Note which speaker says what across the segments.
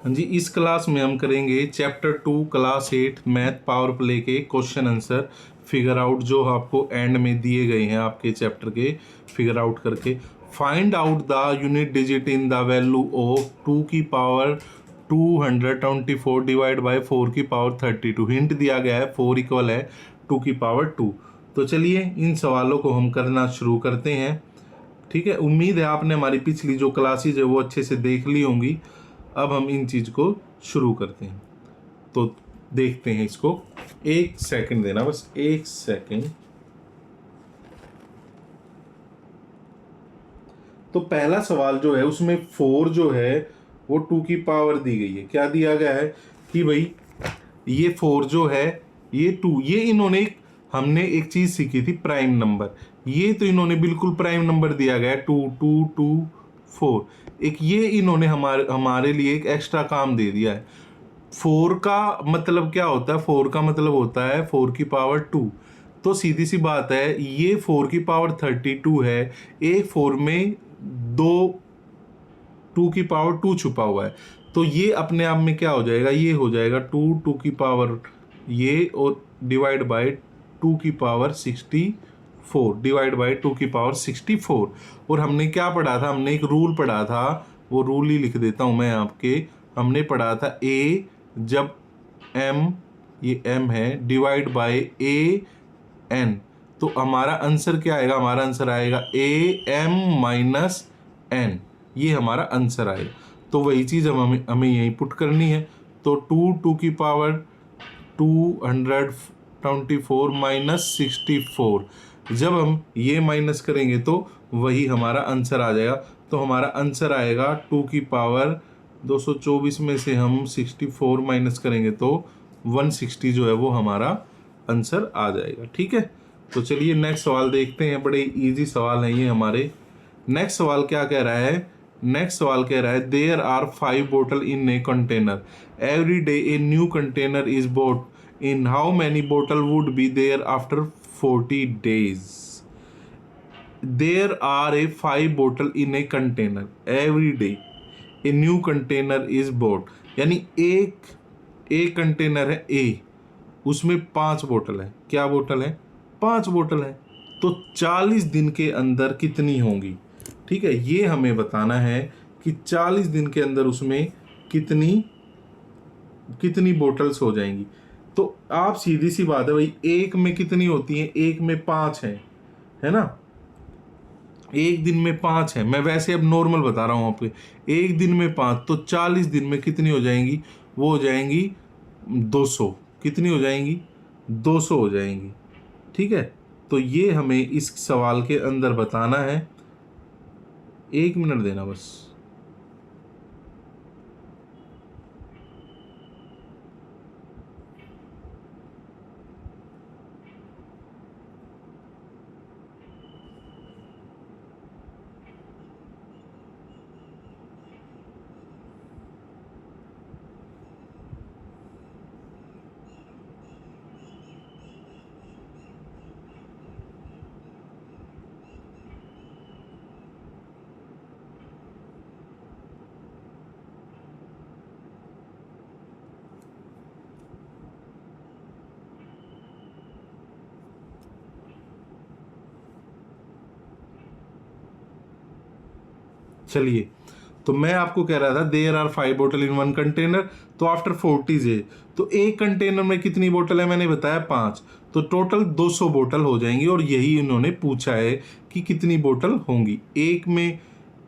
Speaker 1: हाँ जी, इस क्लास में हम करेंगे chapter 2 class 8 math power play के क्वेश्चन आंसर फिगर आउट, जो आपको एंड में दिए गए हैं आपके चैप्टर के, फिगर आउट करके। Find out the unit digit in the value of 2 की पावर 224 डिवाइड बाय 4 की पावर 32। हिंट दिया गया है 4 इक्वल है 2 की पावर 2। तो चलिए इन सवालों को हम करना शुरू करते हैं। ठीक है, उम्मीद है आपने हमारी पिछली जो क्लासेज है वो अच्छे से देख ली होंगी। अब हम इन चीज को शुरू करते हैं, तो देखते हैं इसको। एक सेकंड देना, बस एक सेकंड। तो पहला सवाल जो है उसमें 4 जो है वो 2 की पावर दी गई है। क्या दिया गया है कि भाई ये 4 जो है, ये 2, ये इन्होंने हमने एक चीज सीखी थी, प्राइम नंबर। ये तो इन्होंने बिल्कुल प्राइम नंबर दिया गया है, 2 2 2 4। एक ये इन्होंने हमारे हमारे लिए एक एक्स्ट्रा काम दे दिया है। 4 का मतलब क्या होता है? 4 का मतलब होता है 4 की पावर 2। तो सीधी सी बात है, ये 4 की पावर 32 है। एक 4 में दो 2 की पावर 2 छुपा हुआ है। तो ये अपने आप में क्या हो जाएगा? ये हो जाएगा 2 2 की पावर ये, और डिवाइड बाय 2 की पावर 64, डिवाइड बाय 2 की पावर 64। और हमने क्या पढ़ा था? हमने एक रूल पढ़ा था, वो रूल ही लिख देता हूं मैं आपके। हमने पढ़ा था ए जब m, ये m है, डिवाइड बाय ए n, तो हमारा आंसर क्या आएगा? हमारा आंसर आएगा ए एम माइनस एन। ये हमारा आंसर आएगा। तो वही चीज़ हमें यहीं पुट करनी है। तो 2 की पावर 224 माइनस 64, जब हम ये माइनस करेंगे तो वही हमारा आंसर आ जाएगा। तो हमारा आंसर आएगा 2 की पावर 224 में से हम 64 माइनस करेंगे तो 160 जो है वो हमारा आंसर आ जाएगा। ठीक है, तो चलिए नेक्स्ट सवाल देखते हैं। बड़े इजी सवाल हैं ये हमारे। नेक्स्ट सवाल क्या कह रहा है? नेक्स्ट सवाल कह रहा है देयर आर 5 बोतल in a container, every day a new container is bought, in how many बोतल would be there after 40 days? There are a 5 बोतल in a container, every day a new container is bought. यानी एक container है ए, उसमें 5 बोतल है। क्या बोतल है? 5 बोतल है। तो 40 दिन के अंदर कितनी होंगी? ठीक है, ये हमें बताना है कि 40 दिन के अंदर उसमें कितनी कितनी बोतल्स हो जाएंगी। तो आप सीधी सी बात है भाई, एक में कितनी होती है? एक में 5 है ना। एक दिन में 5 है, मैं वैसे अब नॉर्मल बता रहा हूं आपको। एक दिन में 5, तो 40 दिन में कितनी हो जाएंगी? वो हो जाएंगी 200। कितनी हो जाएंगी? 200 हो जाएंगी। ठीक है, तो ये हमें इस सवाल के अंदर बताना है। 1 मिनट देना बस। चलिए, तो मैं आपको कह रहा था देयर आर 5 बोतल इन वन कंटेनर, तो आफ्टर 40 है, तो एक कंटेनर में कितनी बोतल है? मैंने बताया 5। तो टोटल 200 बोतल हो जाएंगी, और यही इन्होंने पूछा है कि कितनी बोतल होंगी। एक में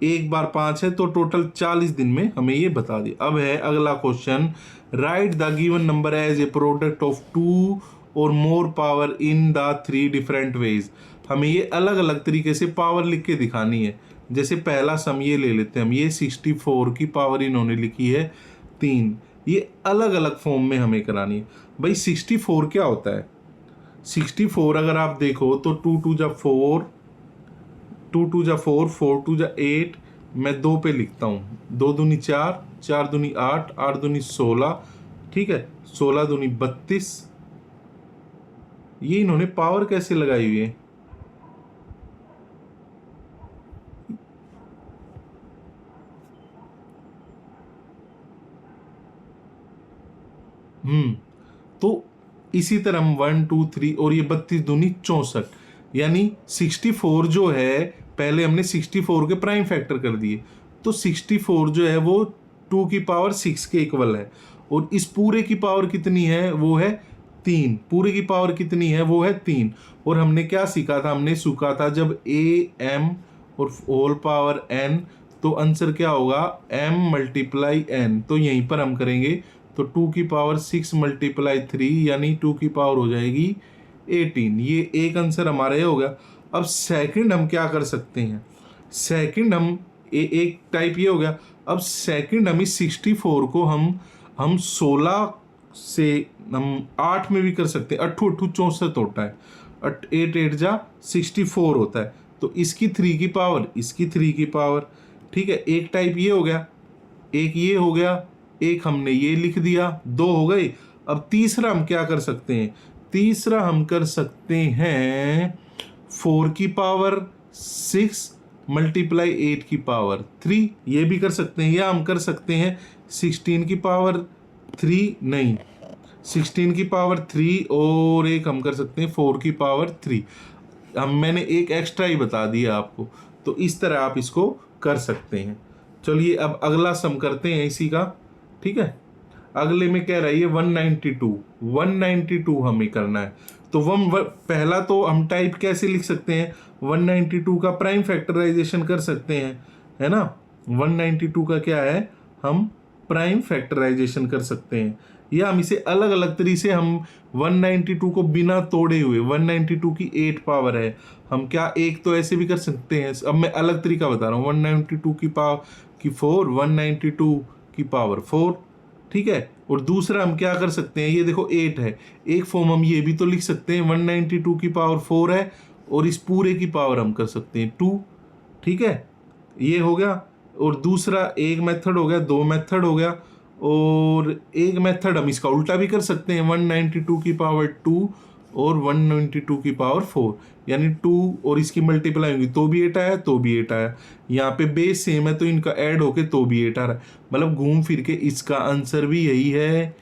Speaker 1: एक बार 5 है, तो टोटल 40 दिन में हमें ये बता दिया। अब है अगला question, write the given number as a product of 2 और more power in the 3 different ways. हमें ये अलग अलग तरीके से पावर लिख के दिखानी है। जैसे पहला सम ये ले लेते हैं हम, ये 64 की पावर इन्होंने लिखी है 3। ये अलग अलग फॉर्म में हमें करानी है। भाई 64 क्या होता है? 64 अगर आप देखो तो 2 2 जा 4, 2 2 जा 4, 4 2 जा 8, मैं 2 पे लिखता हूँ। 2 दूनी 4, 4 दूनी 8, 8 दूनी 16, ठीक है, 16 दूनी 32। ये इन्होंने पावर कैसे लगाई हुई है? तो इसी तरह हम 1 2 3 और ये 32 दूनी 64, यानी 64 जो है पहले हमने 64 के प्राइम फैक्टर कर दिए, तो 64 जो है वो 2 की पावर 6 के इक्वल है। और इस पूरे की पावर कितनी है, वो है 3। पूरे की पावर कितनी है, वो है 3। और हमने क्या सीखा था, हमने सीखा था जब m और होल पावर n, तो आंसर क्या होगा m मल्टीप्लाई n। तो यहीं पर हम करेंगे, तो 2 की पावर 6 मल्टीप्लाई 3 यानी 2 की पावर हो जाएगी 18। ये एक आंसर हमारा ये हो गया। अब सेकंड हम क्या कर सकते हैं, सेकंड हम एक टाइप ये हो गया। अब सेकंड हम इस 64 को हम 16 से हम 8 में भी कर सकते हैं। 8 8 64 होता है, 8 8 जा 64 होता है। तो इसकी 3 की पावर, इसकी 3 की पावर, ठीक है। एक टाइप ये हो गया, एक ये हो गया, एक हमने ये लिख दिया, 2 हो गए। अब तीसरा हम क्या कर सकते हैं, तीसरा हम कर सकते हैं 4 की पावर 6 मल्टीप्लाई 8 की पावर 3, ये भी कर सकते हैं। या हम कर सकते हैं 16 की पावर 3, नहीं 16 की पावर 3, और एक हम कर सकते हैं 4 की पावर 3। मैंने एक एक्स्ट्रा ही बता दिया आपको, तो इस तरह आप इसको कर सकते हैं। चलिए अब अगला सम करते हैं इसी का, ठीक है। अगले में कह रहा है ये 192 हमें करना है। तो पहला तो हम टाइप कैसे लिख सकते हैं, 192 का प्राइम फैक्टराइजेशन कर सकते हैं, है ना। 192 का क्या है, हम प्राइम फैक्टराइजेशन कर सकते हैं, या हम इसे अलग अलग तरीके से हम 192 को बिना तोड़े हुए, 192 की 8 पावर है, हम क्या एक तो ऐसे भी कर सकते हैं। अब मैं अलग तरीका बता रहा हूँ, 192 की पावर की 4, 192 की पावर 4, ठीक है। और दूसरा हम क्या कर सकते हैं, ये देखो 8 है, एक फॉर्म हम ये भी तो लिख सकते हैं, 192 की पावर 4 है और इस पूरे की पावर हम कर सकते हैं 2, ठीक है। ये हो गया। और दूसरा एक मेथड हो गया, 2 मेथड हो गया। और एक मेथड हम इसका उल्टा भी कर सकते हैं, 192 की पावर 2 और 192 की पावर 4, यानी 2 और इसकी मल्टीप्लाई होगी तो भी 8 आया, तो भी 8 आया। यहाँ पे बेस सेम है तो इनका ऐड होके तो भी 8 आ रहा है। मतलब घूम फिर के इसका आंसर भी यही है,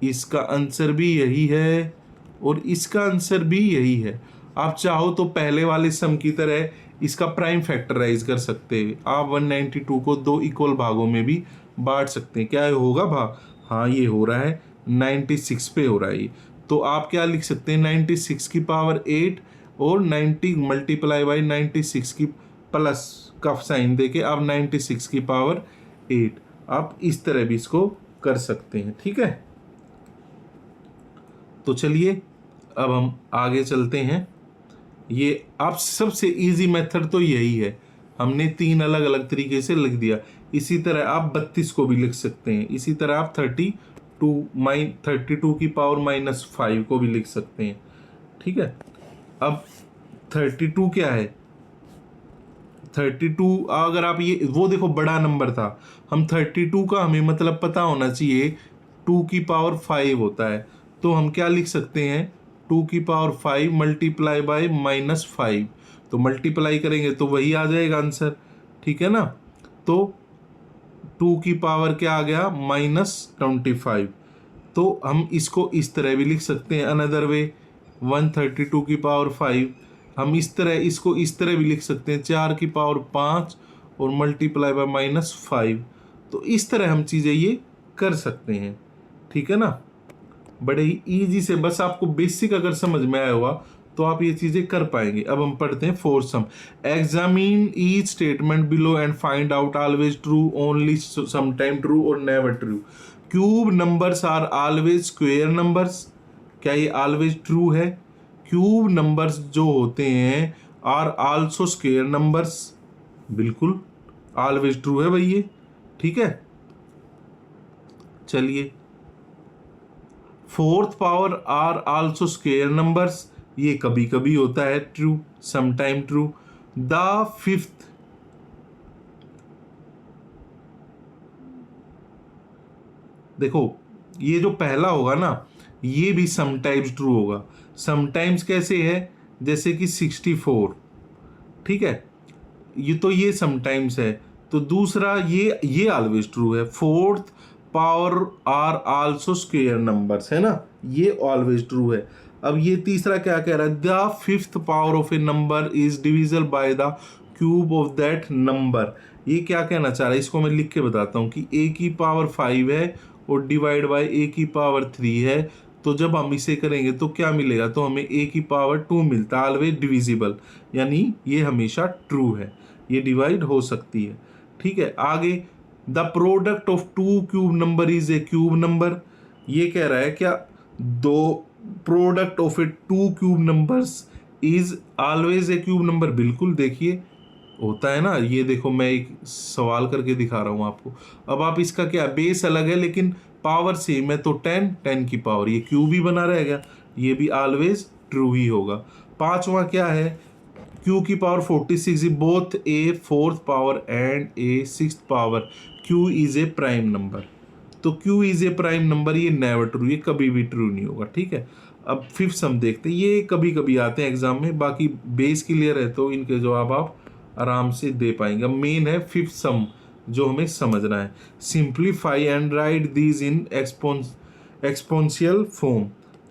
Speaker 1: इसका आंसर भी यही है और इसका आंसर भी यही है। आप चाहो तो पहले वाले सम की तरह इसका प्राइम फैक्टराइज कर सकते हैं। आप 192 को 2 इक्वल भागों में भी बांट सकते हैं। क्या होगा भाग, हाँ ये हो रहा है 96 पे हो रहा है ये। तो आप क्या लिख सकते हैं, 96 की पावर 8 और 90 मल्टीप्लाई बाई 96 की प्लस का साइन देके आप 96 की पावर 8, आप इस तरह भी इसको कर सकते हैं, ठीक है। तो चलिए अब हम आगे चलते हैं। ये आप सबसे इजी मेथड तो यही है, हमने 3 अलग अलग तरीके से लिख दिया। इसी तरह आप 32 को भी लिख सकते हैं, इसी तरह आप 32 की पावर -5 को भी लिख सकते हैं, ठीक है। अब 32 क्या है, 32 अगर आप ये वो देखो बड़ा नंबर था, हम 32 का हमें मतलब पता होना चाहिए 2 की पावर 5 होता है। तो हम क्या लिख सकते हैं, 2 की पावर 5 मल्टीप्लाई बाय -5, तो मल्टीप्लाई करेंगे तो वही आ जाएगा आंसर, ठीक है ना। तो 2 की पावर क्या आ गया, -25। तो हम इसको इस तरह भी लिख सकते हैं, अनदर वे 132 की पावर 5, हम इस तरह इसको इस तरह भी लिख सकते हैं, 4 की पावर 5 और मल्टीप्लाई बाय -5। तो इस तरह हम चीज़ें ये कर सकते हैं, ठीक है ना। बड़े ही ईजी से, बस आपको बेसिक अगर समझ में आया हुआ तो आप ये चीज़ें कर पाएंगे। अब हम पढ़ते हैं fourth sum. Examine each statement below and find out always true, only sometime true और never true. Cube numbers are always square numbers, क्या ये ऑलवेज ट्रू है। क्यूब नंबर्स जो होते हैं आर आल्सो स्क्वायर नंबर्स, बिल्कुल ऑलवेज ट्रू है भाई ये, ठीक है। चलिए, fourth power are also square numbers, ये कभी कभी होता है true, sometime true. The fifth, देखो ये जो पहला होगा ना ये भी समटाइम्स ट्रू होगा। समटाइम्स कैसे है, जैसे कि 64, ठीक है, ये तो ये समटाइम्स है। तो दूसरा ये ऑलवेज ट्रू है। Fourth power are also square numbers, है ना, ये ऑलवेज ट्रू है। अब ये तीसरा क्या कह रहा है, the fifth power of A number is divisible by the cube of that number. ये क्या कहना चाह रहा है, इसको मैं लिख के बताता हूँ कि a की पावर 5 है और डिवाइड बाय a की पावर 3 है, तो जब हम इसे करेंगे तो क्या मिलेगा, तो हमें a की पावर 2 मिलता है, ऑलवेज डिविजिबल, यानी ये हमेशा ट्रू है, ये डिवाइड हो सकती है। ठीक है, आगे the product of two cube number is a cube number. ये कह रहा है क्या दो product of A two cube numbers is always a cube number. बिल्कुल, देखिए होता है ना, ये देखो मैं एक सवाल करके दिखा रहा हूँ आपको। अब आप इसका क्या, बेस अलग है लेकिन पावर सेम है, तो 10 की पावर, ये क्यूब ही बना रहेगा, ये भी ऑलवेज ट्रू ही होगा। पांचवा क्या है, q की power 46 both A fourth power and A sixth power, q is a prime number. तो q is a prime number, ये नेवर ट्रू, ये कभी भी ट्रू नहीं होगा। ठीक है, अब फिफ्थ सम देखते हैं, ये कभी कभी आते हैं एग्जाम में, बाकी बेस क्लियर है तो इनके जवाब आप आराम से दे पाएंगे। मेन है फिफ्थ सम जो हमें समझना है, simplify and right these in exponential form.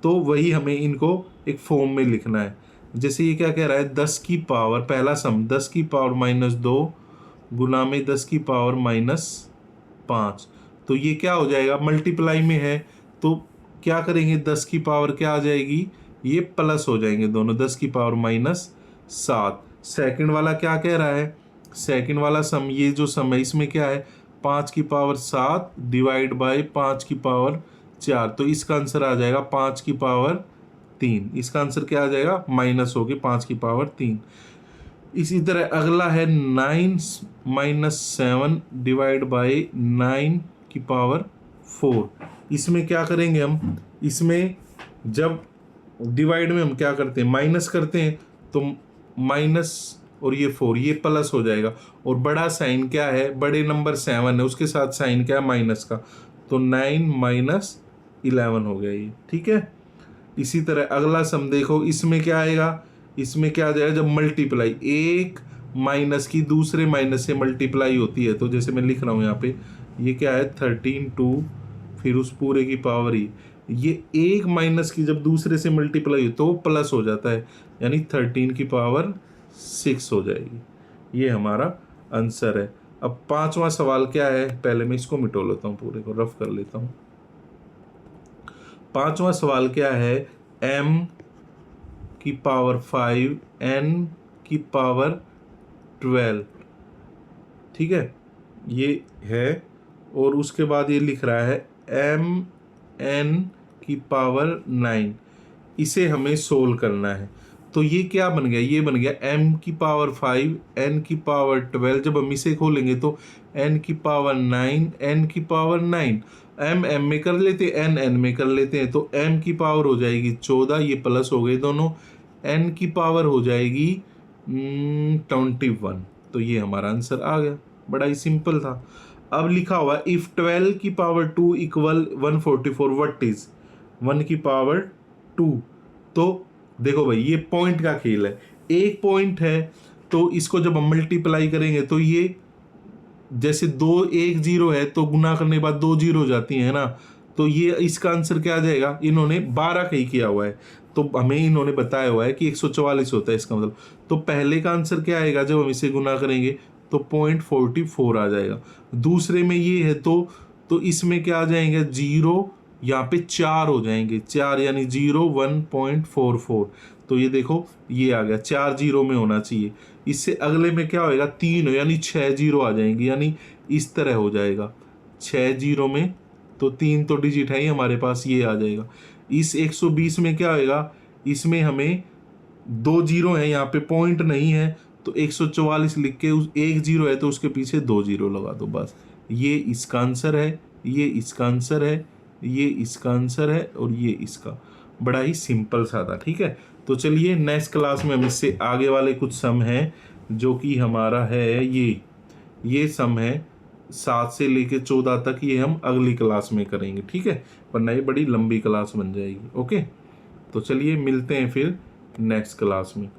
Speaker 1: तो वही हमें इनको एक फॉर्म में लिखना है। जैसे ये क्या कह रहा है, 10 की पावर, पहला सम 10 की पावर -2 गुना में 10 की पावर -5, तो ये क्या हो जाएगा, मल्टीप्लाई में है तो क्या करेंगे, 10 की पावर क्या आ जाएगी, ये प्लस हो जाएंगे दोनों, 10 की पावर -7। सेकंड वाला क्या कह रहा है, सेकंड वाला सम, ये जो सम है इसमें क्या है, 5 की पावर 7 डिवाइड बाय 5 की पावर 4, तो इसका आंसर आ जाएगा 5 की पावर 3। इसका आंसर क्या आ जाएगा, माइनस होगी 5 की पावर 3। इसी तरह अगला है 9 - 7 डिवाइड बाय 9 की पावर 4। इसमें क्या करेंगे हम, इसमें जब डिवाइड में हम क्या करते हैं, माइनस करते हैं, तो माइनस और ये 4, ये प्लस हो जाएगा, और बड़ा साइन क्या है, बड़े नंबर 7 है, उसके साथ साइन क्या है, माइनस का, तो 9 - 11 हो गया ये। ठीक है, इसी तरह अगला सम देखो, इसमें क्या आएगा, इसमें क्या आ जाएगा, जब मल्टीप्लाई, एक माइनस की दूसरे माइनस से मल्टीप्लाई होती है, तो जैसे मैं लिख रहा हूँ यहाँ पे, ये क्या है 13 2 फिर उस पूरे की पावर ही, ये एक माइनस की जब दूसरे से मल्टीप्लाई हो तो प्लस हो जाता है, यानी 13 की पावर 6 हो जाएगी। ये हमारा आंसर है। अब पांचवा सवाल क्या है, पहले मैं इसको मिटो लेता हूँ, पूरे को रफ कर लेता हूँ। पांचवा सवाल क्या है, m की पावर 5 n की पावर 12। ठीक है, ये है, और उसके बाद ये लिख रहा है m n की पावर 9। इसे हमें सोल्व करना है, तो ये क्या बन गया, ये बन गया m की पावर 5 n की पावर 12। जब हम इसे खोलेंगे तो n की पावर 9 n की पावर 9, m में कर लेते हैं, n में कर लेते हैं, तो m की पावर हो जाएगी 14, ये प्लस हो गए दोनों, n की पावर हो जाएगी 21। तो ये हमारा आंसर आ गया, बड़ा ही सिंपल था। अब लिखा हुआ इफ 12 की पावर 2 इक्वल 144 व्हाट इज 1 की पावर 2। तो देखो भाई, ये पॉइंट का खेल है, एक पॉइंट है तो इसको जब हम मल्टीप्लाई करेंगे तो ये जैसे 2 1 0 है तो गुना करने के बाद 2 0 हो जाती है ना, तो ये इसका आंसर क्या आ जाएगा, इन्होंने 12 का ही किया हुआ है, तो हमें इन्होंने बताया हुआ है कि 144 होता है इसका मतलब, तो पहले का आंसर क्या आएगा, जब हम इसे गुना करेंगे तो 0.44 आ जाएगा। दूसरे में ये है तो इसमें क्या आ जाएंगे, 0 यहाँ पे 4 हो जाएंगे, 4 यानी 0 1.44, तो ये देखो ये आ गया, 4 0 में होना चाहिए। इससे अगले में क्या होएगा, 3 यानी 6 0 आ जाएंगे, यानी इस तरह हो जाएगा 6 0 में, तो 3 तो डिजिट है ही हमारे पास, ये आ जाएगा। इस 120 में क्या होएगा, इसमें हमें 2 0 है, यहाँ पे पॉइंट नहीं है, तो 144 लिख के उस 1 0 है तो उसके पीछे 2 0 लगा दो, बस। ये इसका आंसर है, ये इसका आंसर है, ये इसका आंसर है, और ये इसका, बड़ा ही सिंपल सा था। ठीक है, तो चलिए नेक्स्ट क्लास में हम इससे आगे वाले कुछ सम हैं जो कि हमारा है ये सम है 7 से लेके 14 तक, ये हम अगली क्लास में करेंगे। ठीक है, वरना ये बड़ी लंबी क्लास बन जाएगी। ओके, तो चलिए मिलते हैं फिर नेक्स्ट क्लास में।